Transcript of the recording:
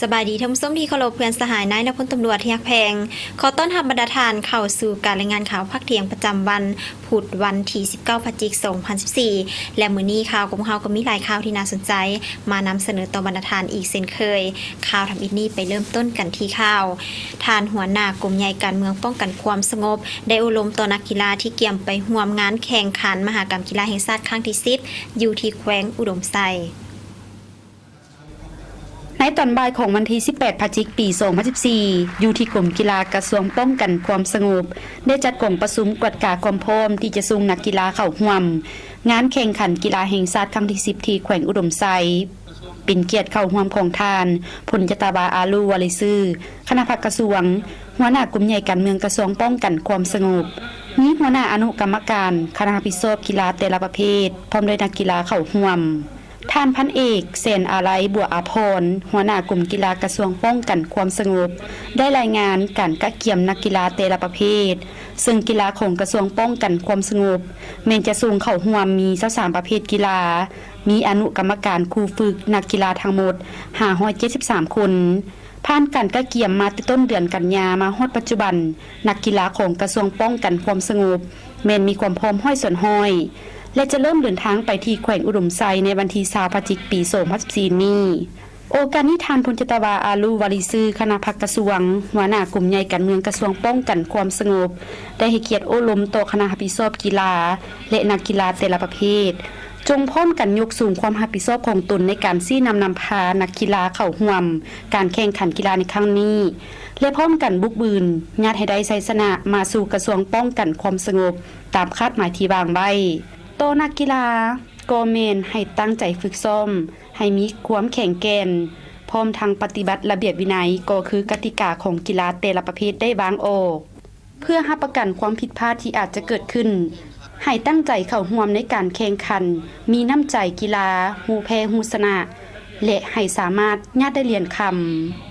สบายดีท่านผู้ชมที่เคารพเพื่อนสหายนายและพลตำรวจที่ฮักแพงขอต้อนรับบรรดาทานเข้าสู่การรายงานข่าวภาคเที่ยงประจำวันพุธวันที่19พฤศจิกายน2014และมื้อนี้ข่าวของเราก็มีหลายข่าวที่น่าสนใจมานำเสนอต่อบรรดาทานอีกเช่นเคยข่าวทำอินนี้ไปเริ่มต้นกันที่ข่าวทานหัวหน้ากลุ่มใหญ่การเมืองป้องกันความสงบได้อบรมต่อนักกีฬาที่เกี่ยมไปร่วมงานแข่งขันมหกรรมกีฬาแห่งชาติครั้งที่10อยู่ที่แขวงอุดมไซในตอนบ่ายของวันที่18พฤศจิกายนปี2014อยู่ที่กรมกีฬากระทรวงป้องกันความสงบได้จัดกองประชุมกวดกาความพร้อมที่จะส่งนักกีฬาเข้าร่วมงานแข่งขันกีฬาแห่งชาติครั้งที่10ที่แขวงอุดมไซเป็นเกียรติเข้าร่วมของทานพลยตบาอาลูวาลิซือคณะกระทรวงหัวหน้ากลุ่มใหญ่การเมืองกระทรวงป้องกันความสงบมีหัวหน้าอนุกรรมการคณะพิโซบกีฬาแต่ละประเภทพร้อมด้วยนักกีฬาเข้าร่วมท่านพันเอกเซนอาไลบัวอาพรหัวหน้ากลุ่มกีฬากระทรวงป้องกันความสงบได้รายงานการกะเกี่ยมนักกีฬาแต่ละประเภทซึ่งกีฬาของกระทรวงป้องกันความสงบแม้จะส่งเข้าร่วมมี23ประเภทกีฬามีอนุกรรมการครูฝึกนักกีฬาทั้งหมด573คนผ่านการกะเกี่ยมมาตั้งต้นเดือนกันยามาฮอดปัจจุบันนักกีฬาของกระทรวงป้องกันความสงบแม้นมีความพร้อมห้อยส่วนห้อยและจะเริ่มเดินทางไปที่แขวงอุดมไซในวันที่20พฤศจิกายนปี2014นี้โอกาสนี้ทานพลยตบาอาลูวาลิซือคณะกระทรวงหัวหน้ากลุ่มใหญ่การเมืองกระทรวงป้องกันความสงบได้ให้เกียรติอบรมต่อคณะรับผิดชอบกีฬาและนักกีฬาแต่ละประเภทจงพร้อมกันยกสูงความรับผิดชอบของตนในการชี้นำพานักกีฬาเข้าร่วมการแข่งขันกีฬาในครั้งนี้และพร้อมกันบุกบืนญาติให้ได้ชัยชนะมาสู่กระทรวงป้องกันความสงบตามคาดหมายที่วางไว้โตนักกีฬาโกเมนให้ตั้งใจฝึกซ้อมให้มีความแข็งแกร่งพร้อมทางปฏิบัติระเบียบวินัยก็คือกติกาของกีฬาแต่ละประเภทได้วางออกเพื่อรับประกันความผิดพลาดที่อาจจะเกิดขึ้นให้ตั้งใจเข้าร่วมในการแข่งขันมีน้ำใจกีฬาฮู้แพ้ฮู้ชนะและให้สามารถญาติได้เรียนคำ